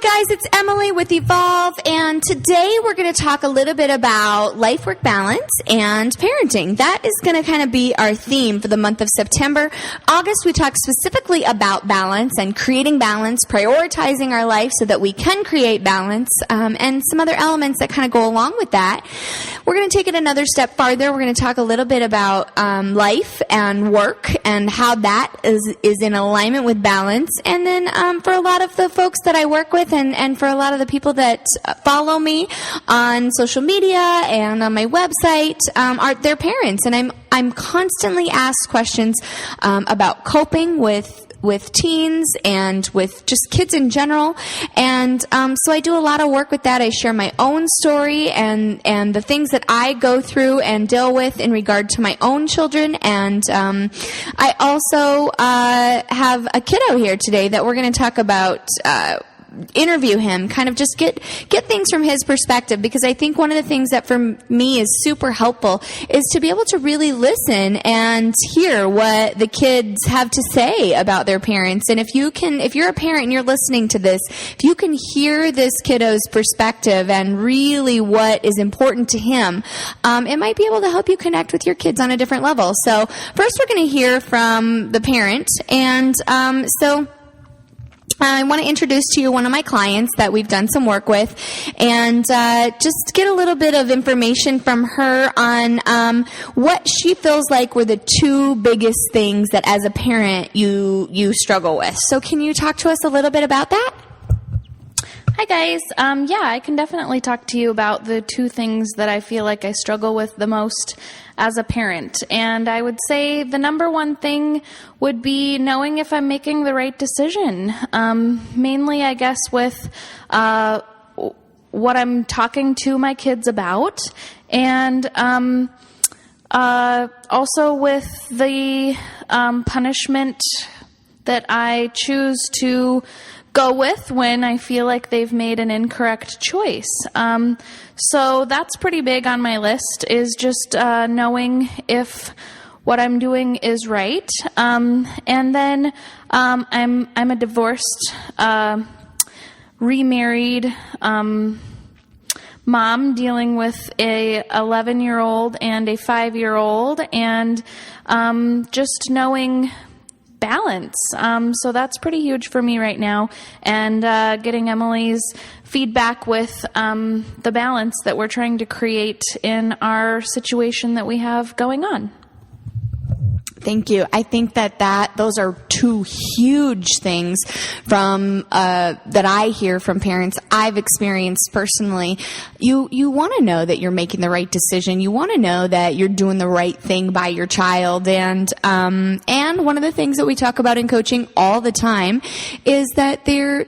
Hi guys, it's Emily with Evolve, and today we're going to talk a little bit about life-work balance and parenting. That is going to kind of be our theme for the month of September. August, we talk specifically about balance and creating balance, prioritizing our life so that we can create balance, and some other elements that kind of go along with that. We're going to take it another step farther. We're going to talk a little bit about life and work and how that is in alignment with balance. And then for a lot of the folks that I work with and for a lot of the people that follow me on social media and on my website are their parents. And I'm constantly asked questions about coping with teens and with just kids in general. And so I do a lot of work with that. I share my own story and the things that I go through and deal with in regard to my own children. And I also have a kiddo here today that we're going to talk about interview him, kind of just get things from his perspective, because I think one of the things that for me is super helpful is to be able to really listen and hear what the kids have to say about their parents. And if you're a parent and you're listening to this, if you can hear this kiddo's perspective and really what is important to him, it might be able to help you connect with your kids on a different level. So first we're going to hear from the parent, and so I want to introduce to you one of my clients that we've done some work with, and just get a little bit of information from her on what she feels like were the two biggest things that as a parent you struggle with. So can you talk to us a little bit about that? Hi guys. Yeah, I can definitely talk to you about the two things that I feel like I struggle with the most as a parent. And I would say the number one thing would be knowing if I'm making the right decision. Mainly, I guess, with what I'm talking to my kids about, and also with the punishment that I choose to go with when I feel like they've made an incorrect choice. So that's pretty big on my list, is just knowing if what I'm doing is right. And then I'm a divorced, remarried mom dealing with a 11-year-old and a 5-year-old, and just knowing balance. So that's pretty huge for me right now, and getting Emily's feedback with the balance that we're trying to create in our situation that we have going on. Thank you. I think that those are two huge things from that I hear from parents I've experienced personally. You want to know that you're making the right decision. You want to know that you're doing the right thing by your child. And one of the things that we talk about in coaching all the time is that there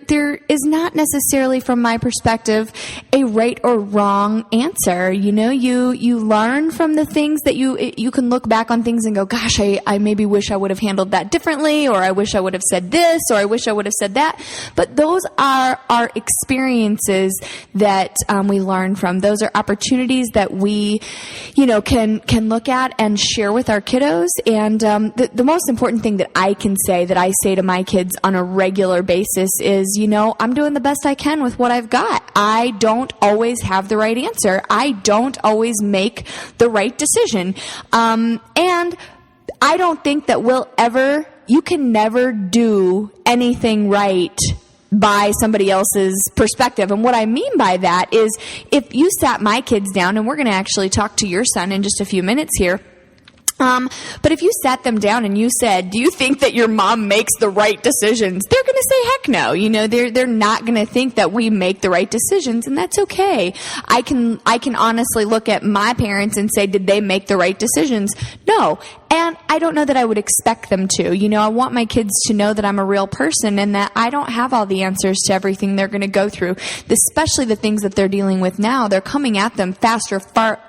is not necessarily, from my perspective, a right or wrong answer. You know, you learn from the things that you can look back on things and go, gosh, I maybe wish I would have handled that differently, or I wish I would have said this, or I wish I would have said that. But those are our experiences that we learn from. Those are opportunities that we, can look at and share with our kiddos. And the most important thing that I can say, that I say to my kids on a regular basis is, I'm doing the best I can with what I've got. I don't always have the right answer. I don't always make the right decision. And I don't think that you can never do anything right by somebody else's perspective. And what I mean by that is, if you sat my kids down, and we're going to actually talk to your son in just a few minutes here, but if you sat them down and you said, do you think that your mom makes the right decisions? They're going to say, heck no. They're not going to think that we make the right decisions, and that's okay. I can honestly look at my parents and say, did they make the right decisions? No. And I don't know that I would expect them to. I want my kids to know that I'm a real person and that I don't have all the answers to everything they're going to go through, especially the things that they're dealing with now. They're coming at them faster, far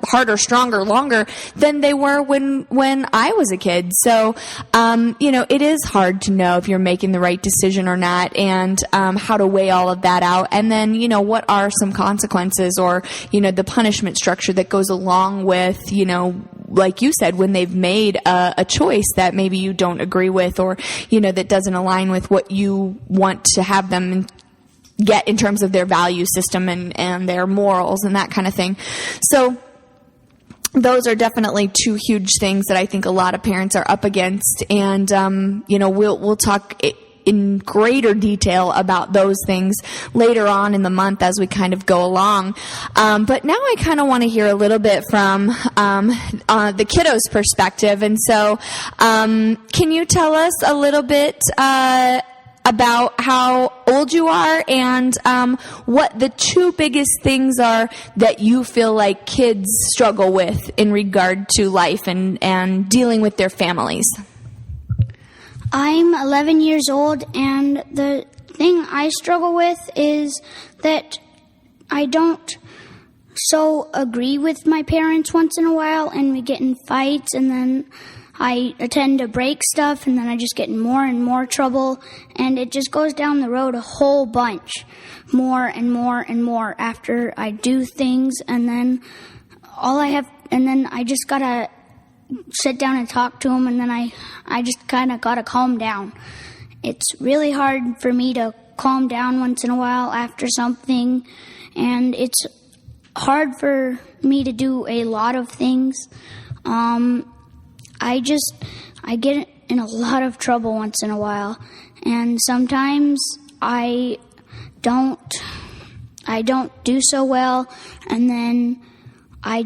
harder, stronger, longer than they were when I was a kid. So, it is hard to know if you're making the right decision or not, and how to weigh all of that out. And then, what are some consequences, or, the punishment structure that goes along with, like you said, when they've made a choice that maybe you don't agree with, or, that doesn't align with what you want to have them get in terms of their value system and their morals and that kind of thing. So those are definitely two huge things that I think a lot of parents are up against. And, we'll talk in greater detail about those things later on in the month as we kind of go along. But now I kind of want to hear a little bit from the kiddos' perspective. And so can you tell us a little bit about how old you are and what the two biggest things are that you feel like kids struggle with in regard to life and dealing with their families? I'm 11 years old, and the thing I struggle with is that I don't so agree with my parents once in a while, and we get in fights, and then I tend to break stuff, and then I just get in more and more trouble, and it just goes down the road a whole bunch, more and more and more after I do things, and then I just gotta sit down and talk to them, and then I just kind of gotta calm down. It's really hard for me to calm down once in a while after something, and it's hard for me to do a lot of things. I get in a lot of trouble once in a while, and sometimes I don't do so well, and then I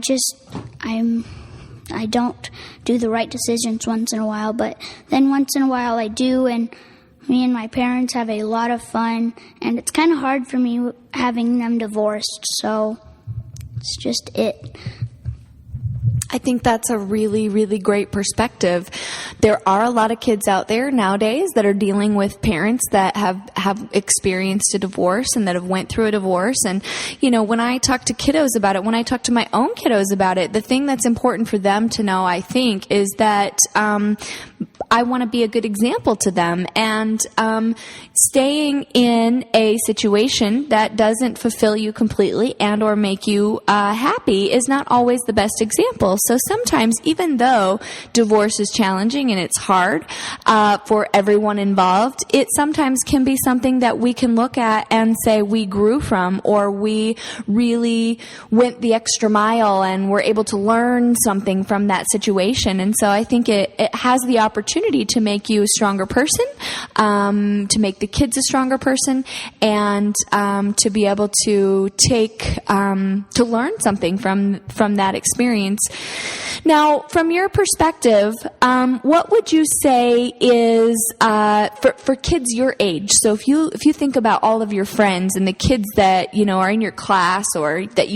don't do the right decisions once in a while, but then once in a while I do, and me and my parents have a lot of fun, and it's kind of hard for me having them divorced, so it's just it. I think that's a really, really great perspective. There are a lot of kids out there nowadays that are dealing with parents that have experienced a divorce and that have went through a divorce. And, when I talk to kiddos about it, when I talk to my own kiddos about it, the thing that's important for them to know, I think, is that I want to be a good example to them. And staying in a situation that doesn't fulfill you completely and or make you happy is not always the best example. So sometimes, even though divorce is challenging and it's hard for everyone involved, it sometimes can be something that we can look at and say we grew from, or we really went the extra mile and were able to learn something from that situation. And so I think it has the opportunity to make you a stronger person, to make the kids a stronger person, and to be able to to learn something from that experience. Now, from your perspective, what would you say is for kids your age? So if you think about all of your friends and the kids that are in your class or that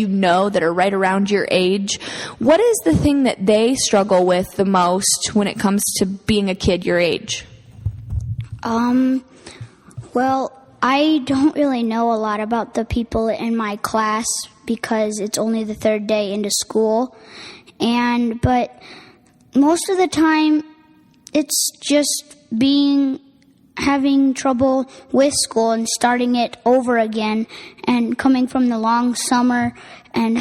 that are right around your age, what is the thing that they struggle with the most when it comes to being a kid your age? Well, I don't really know a lot about the people in my class because it's only the third day into school. But most of the time, it's just having trouble with school and starting it over again, and coming from the long summer and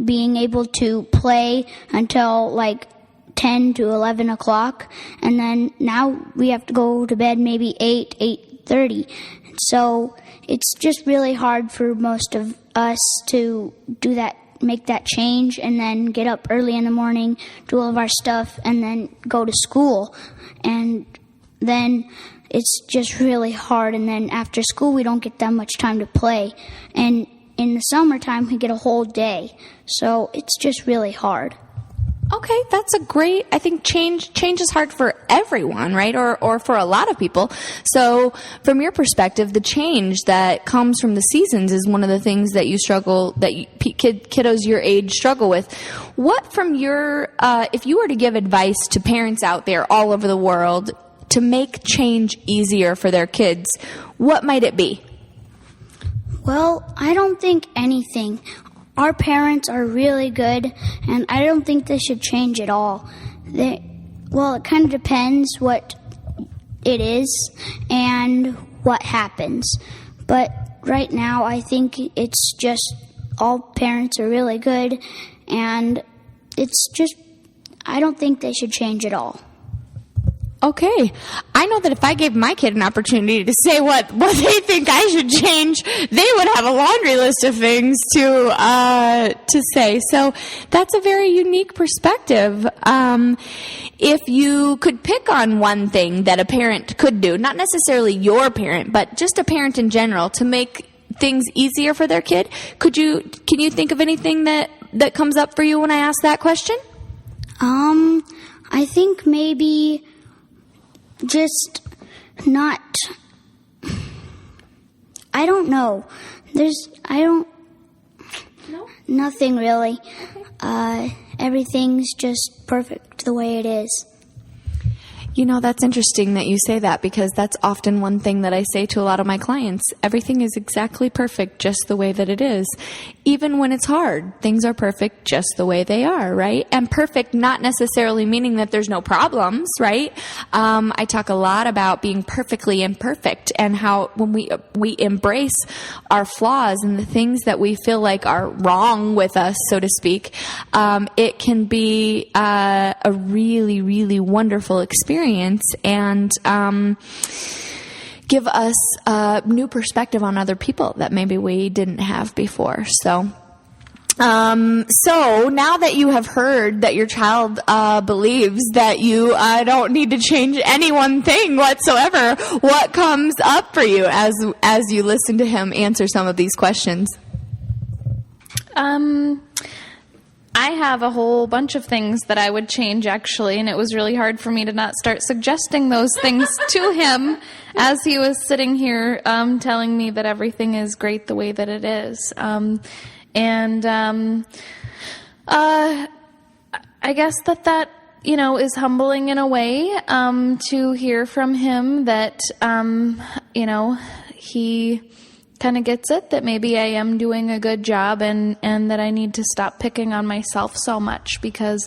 being able to play until like 10 to 11 o'clock, and then now we have to go to bed maybe 8:30. So it's just really hard for most of us to do that, make that change, and then get up early in the morning, do all of our stuff, and then go to school. And then it's just really hard. And then after school, we don't get that much time to play. And in the summertime, we get a whole day. So it's just really hard. Okay, that's a great, I think change is hard for everyone, right? Or for a lot of people. So from your perspective, the change that comes from the seasons is one of the things that kiddos your age struggle with. What from if you were to give advice to parents out there all over the world to make change easier for their kids, what might it be? Well, I don't think anything. Our parents are really good, and I don't think they should change at all. It kind of depends what it is and what happens. But right now, I think it's just all parents are really good, and it's just, I don't think they should change at all. Okay. I know that if I gave my kid an opportunity to say what they think I should change, they would have a laundry list of things to say. So that's a very unique perspective. If you could pick on one thing that a parent could do, not necessarily your parent, but just a parent in general, to make things easier for their kid, can you think of anything that comes up for you when I ask that question? I think maybe just not, I don't know. Nothing really. Okay. Everything's just perfect the way it is. You know, that's interesting that you say that, because that's often one thing that I say to a lot of my clients. Everything is exactly perfect just the way that it is. Even when it's hard, things are perfect just the way they are, right? And perfect not necessarily meaning that there's no problems, right? I talk a lot about being perfectly imperfect, and how when we embrace our flaws and the things that we feel like are wrong with us, so to speak, it can be a really, really wonderful experience, and give us a new perspective on other people that maybe we didn't have before. So now that you have heard that your child believes that you don't need to change any one thing whatsoever, what comes up for you as you listen to him answer some of these questions? I have a whole bunch of things that I would change, actually, and it was really hard for me to not start suggesting those things to him as he was sitting here telling me that everything is great the way that it is. I guess that is humbling in a way to hear from him that, he kind of gets it, that maybe I am doing a good job, and that I need to stop picking on myself so much, because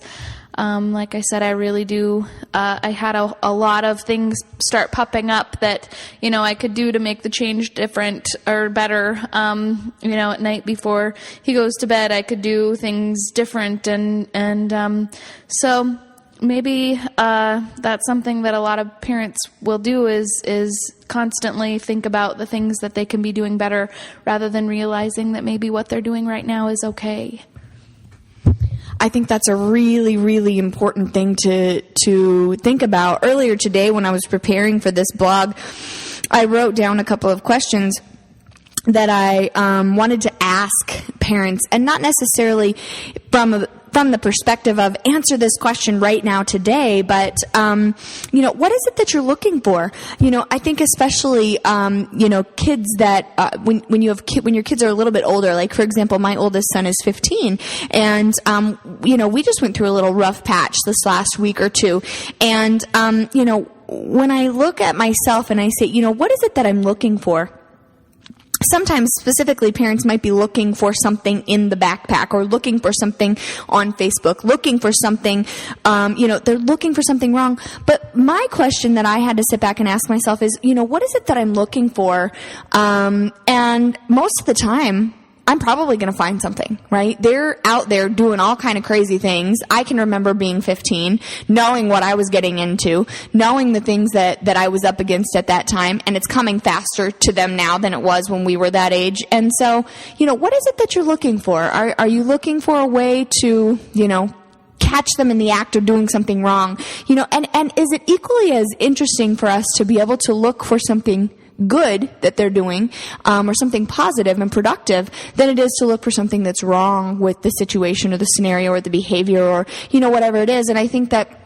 like I said, I really do. I had a lot of things start popping up that, I could do to make the change different or better. At night before he goes to bed, I could do things different. So maybe that's something that a lot of parents will do, is constantly think about the things that they can be doing better, rather than realizing that maybe what they're doing right now is okay. I think that's a really, really important thing to think about. Earlier today, when I was preparing for this blog, I wrote down a couple of questions that I wanted to ask parents, and not necessarily from the perspective of answer this question right now today, but what is it that you're looking for? I think especially kids that when your kids are a little bit older, like for example, my oldest son is 15, and we just went through a little rough patch this last week or two, and when I look at myself and I say, what is it that I'm looking for? Sometimes specifically parents might be looking for something in the backpack, or looking for something on Facebook, looking for something, they're looking for something wrong. But my question that I had to sit back and ask myself is, what is it that I'm looking for? And most of the time, I'm probably going to find something, right? They're out there doing all kind of crazy things. I can remember being 15, knowing what I was getting into, knowing the things that I was up against at that time, and it's coming faster to them now than it was when we were that age. And so, what is it that you're looking for? Are you looking for a way to, catch them in the act of doing something wrong? And is it equally as interesting for us to be able to look for something good that they're doing, or something positive and productive, than it is to look for something that's wrong with the situation or the scenario or the behavior, or whatever it is? And I think that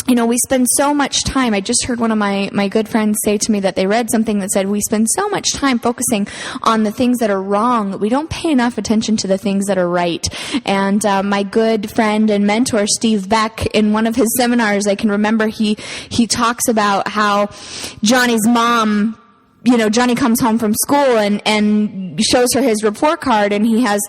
we spend so much time. I just heard one of my good friends say to me that they read something that said we spend so much time focusing on the things that are wrong that we don't pay enough attention to the things that are right. And my good friend and mentor Steve Beck, in one of his seminars, I can remember he talks about how Johnny's mom Johnny comes home from school and shows her his report card, and he has,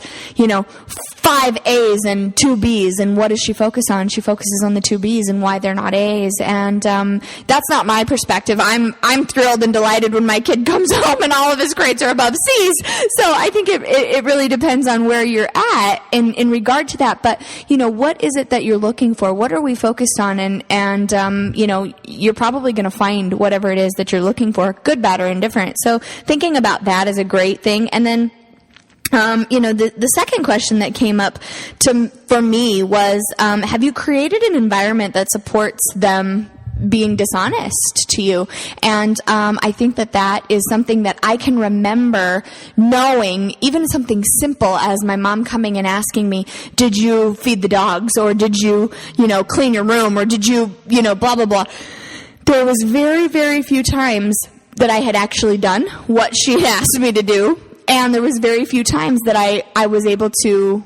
5 A's and 2 B's, and what does she focus on? She focuses on the 2 B's and why they're not A's, and that's not my perspective. I'm thrilled and delighted when my kid comes home and all of his grades are above C's. So I think it really depends on where you're at in regard to that. But what is it that you're looking for? What are we focused on? And you're probably going to find whatever it is that you're looking for, good, bad, or indifferent. So thinking about that is a great thing. And then the second question that came up for me was, have you created an environment that supports them being dishonest to you? And I think that is something that I can remember knowing, even something simple as my mom coming and asking me, did you feed the dogs, or did you, clean your room, or did you, blah, blah, blah. There was very, very few times that I had actually done what she had asked me to do. And there was very few times that I was able to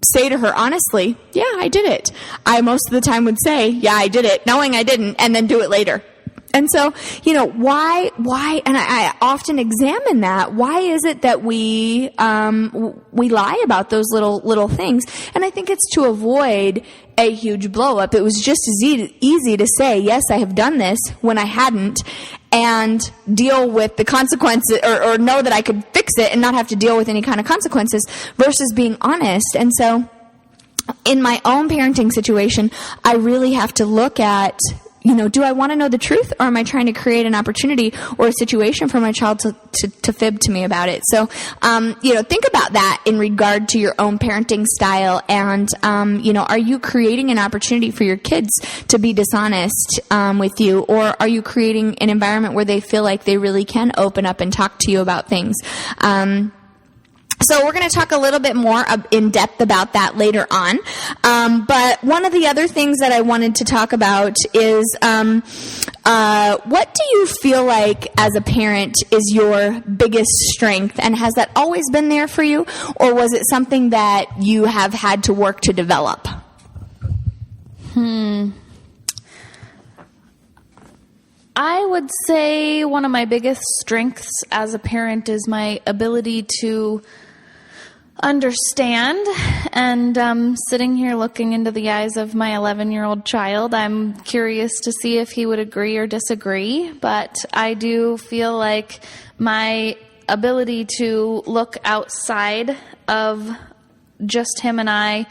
say to her honestly, yeah, I did it. I most of the time would say, yeah, I did it, knowing I didn't, and then do it later. And so, why, and I often examine that. Why is it that we lie about those little things? And I think it's to avoid a huge blow up. It was just as easy to say, yes, I have done this, when I hadn't, and deal with the consequences, or know that I could fix it and not have to deal with any kind of consequences, versus being honest. And so in my own parenting situation, I really have to look at, do I want to know the truth, or am I trying to create an opportunity or a situation for my child to fib to me about it? So, think about that in regard to your own parenting style. And, are you creating an opportunity for your kids to be dishonest with you, or are you creating an environment where they feel like they really can open up and talk to you about things? So we're going to talk a little bit more in depth about that later on. But one of the other things that I wanted to talk about is what do you feel like as a parent is your biggest strength? And has that always been there for you? Or was it something that you have had to work to develop? I would say one of my biggest strengths as a parent is my ability to understand. And sitting here looking into the eyes of my 11-year-old child, I'm curious to see if he would agree or disagree. But I do feel like my ability to look outside of just him and I,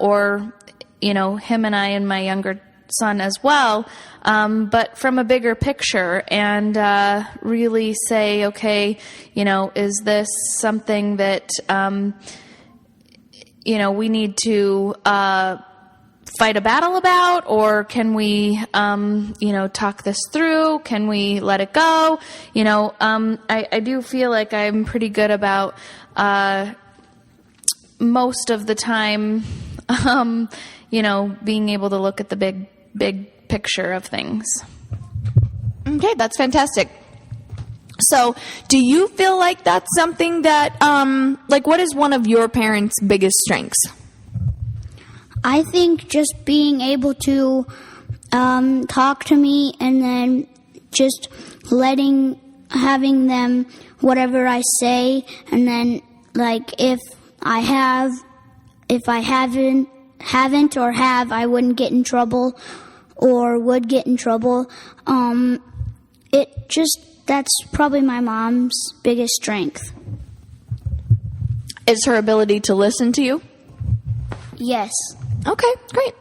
or him and I and my younger son as well, but from a bigger picture, and really say, okay, is this something that we need to fight a battle about, or can we talk this through? Can we let it go? I do feel like I'm pretty good about most of the time being able to look at the big picture of things. Okay, that's fantastic. So, do you feel like that's something that, what is one of your parents' biggest strengths? I think just being able to talk to me, and then just having them whatever I say, and then if I haven't or have, I wouldn't get in trouble or would get in trouble. That's probably my mom's biggest strength. Is her ability to listen to you? Yes. Okay, great.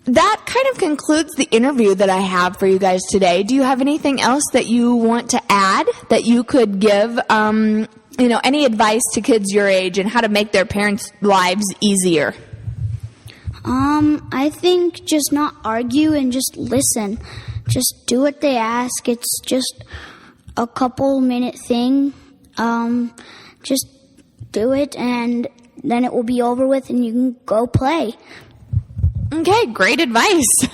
That kind of concludes the interview that I have for you guys today. Do you have anything else that you want to add that you could give, any advice to kids your age and how to make their parents' lives easier? I think just not argue and just listen. Just do what they ask. It's just a couple-minute thing. Just do it, and then it will be over with, and you can go play. Okay, great advice.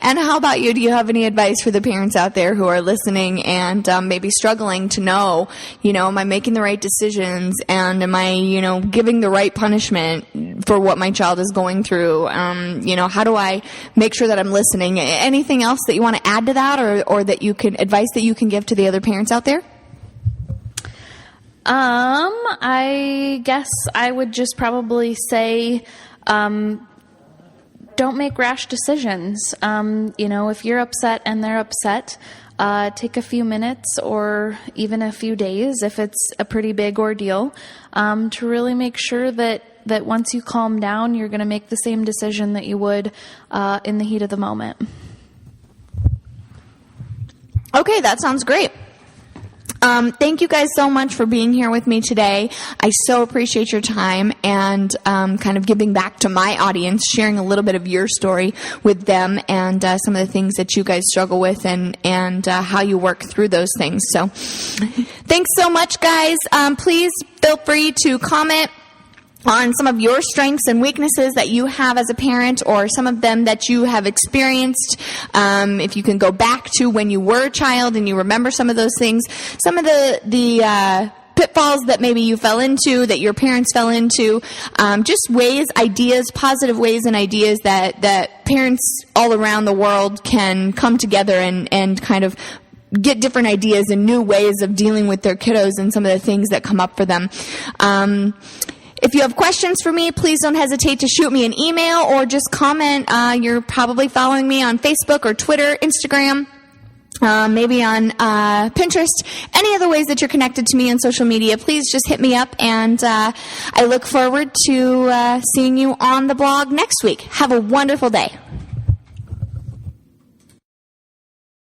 And how about you? Do you have any advice for the parents out there who are listening and maybe struggling to know, am I making the right decisions, and am I, giving the right punishment for what my child is going through? How do I make sure that I'm listening? Anything else that you want to add to that, or that you can advice that you can give to the other parents out there? I guess I would just probably say, don't make rash decisions. If you're upset and they're upset, take a few minutes or even a few days, if it's a pretty big ordeal, to really make sure that once you calm down, you're going to make the same decision that you would in the heat of the moment. Okay, that sounds great. Thank you guys so much for being here with me today. I so appreciate your time and kind of giving back to my audience, sharing a little bit of your story with them and some of the things that you guys struggle with and how you work through those things. So thanks so much, guys. Please feel free to comment on some of your strengths and weaknesses that you have as a parent, or some of them that you have experienced. If you can go back to when you were a child and you remember some of those things, some of the pitfalls that maybe you fell into, that your parents fell into, just ways, ideas, positive ways and ideas that parents all around the world can come together and kind of get different ideas and new ways of dealing with their kiddos and some of the things that come up for them. If you have questions for me, please don't hesitate to shoot me an email or just comment. You're probably following me on Facebook or Twitter, Instagram, maybe on Pinterest, any other ways that you're connected to me on social media. Please just hit me up, and I look forward to seeing you on the blog next week. Have a wonderful day.